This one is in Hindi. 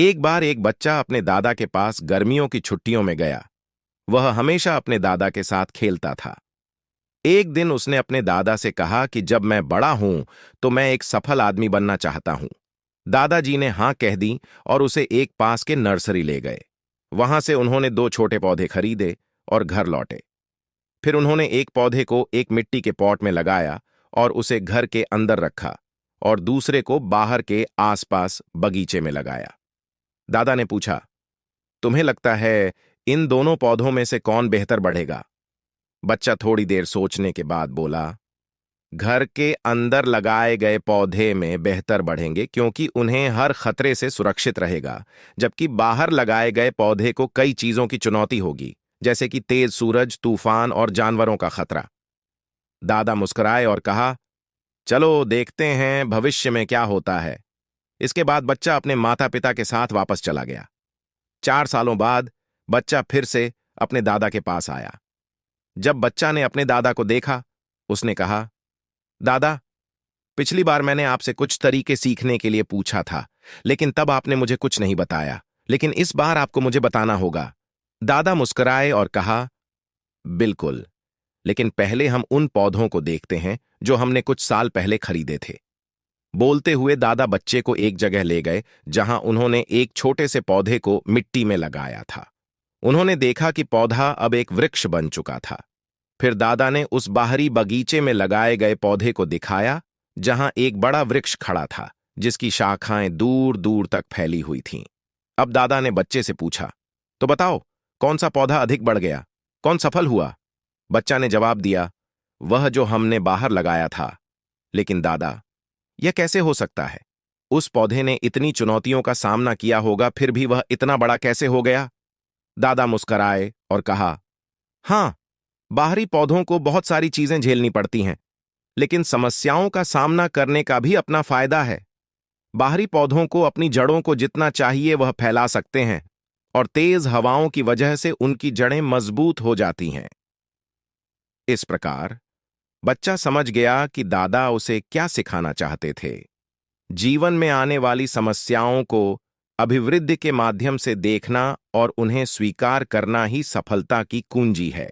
एक बार एक बच्चा अपने दादा के पास गर्मियों की छुट्टियों में गया। वह हमेशा अपने दादा के साथ खेलता था। एक दिन उसने अपने दादा से कहा कि जब मैं बड़ा हूं तो मैं एक सफल आदमी बनना चाहता हूं। दादाजी ने हां कह दी और उसे एक पास के नर्सरी ले गए। वहां से उन्होंने दो छोटे पौधे खरीदे और घर लौटे। फिर उन्होंने एक पौधे को एक मिट्टी के पॉट में लगाया और उसे घर के अंदर रखा और दूसरे को बाहर के आसपास बगीचे में लगाया। दादा ने पूछा, तुम्हें लगता है इन दोनों पौधों में से कौन बेहतर बढ़ेगा? बच्चा थोड़ी देर सोचने के बाद बोला, घर के अंदर लगाए गए पौधे में बेहतर बढ़ेंगे क्योंकि उन्हें हर खतरे से सुरक्षित रहेगा, जबकि बाहर लगाए गए पौधे को कई चीजों की चुनौती होगी, जैसे कि तेज सूरज, तूफान और जानवरों का खतरा। दादा मुस्कुराए और कहा, चलो देखते हैं भविष्य में क्या होता है। इसके बाद बच्चा अपने माता पिता के साथ वापस चला गया। 4 सालों बाद बच्चा फिर से अपने दादा के पास आया। जब बच्चा ने अपने दादा को देखा, उसने कहा, दादा, पिछली बार मैंने आपसे कुछ तरीके सीखने के लिए पूछा था, लेकिन तब आपने मुझे कुछ नहीं बताया, लेकिन इस बार आपको मुझे बताना होगा। दादा मुस्कुराए और कहा, बिल्कुल, लेकिन पहले हम उन पौधों को देखते हैं जो हमने कुछ साल पहले खरीदे थे। बोलते हुए दादा बच्चे को एक जगह ले गए जहां उन्होंने एक छोटे से पौधे को मिट्टी में लगाया था। उन्होंने देखा कि पौधा अब एक वृक्ष बन चुका था। फिर दादा ने उस बाहरी बगीचे में लगाए गए पौधे को दिखाया जहां एक बड़ा वृक्ष खड़ा था, जिसकी शाखाएं दूर दूर तक फैली हुई थीं। अब दादा ने बच्चे से पूछा, तो बताओ, कौन सा पौधा अधिक बढ़ गया, कौन सफल हुआ? बच्चा ने जवाब दिया, वह जो हमने बाहर लगाया था। लेकिन दादा, यह कैसे हो सकता है? उस पौधे ने इतनी चुनौतियों का सामना किया होगा, फिर भी वह इतना बड़ा कैसे हो गया? दादा मुस्कराए और कहा, हां, बाहरी पौधों को बहुत सारी चीजें झेलनी पड़ती हैं, लेकिन समस्याओं का सामना करने का भी अपना फायदा है। बाहरी पौधों को अपनी जड़ों को जितना चाहिए वह फैला सकते हैं और तेज हवाओं की वजह से उनकी जड़ें मजबूत हो जाती हैं। इस प्रकार बच्चा समझ गया कि दादा उसे क्या सिखाना चाहते थे। जीवन में आने वाली समस्याओं को अभिवृद्धि के माध्यम से देखना और उन्हें स्वीकार करना ही सफलता की कुंजी है।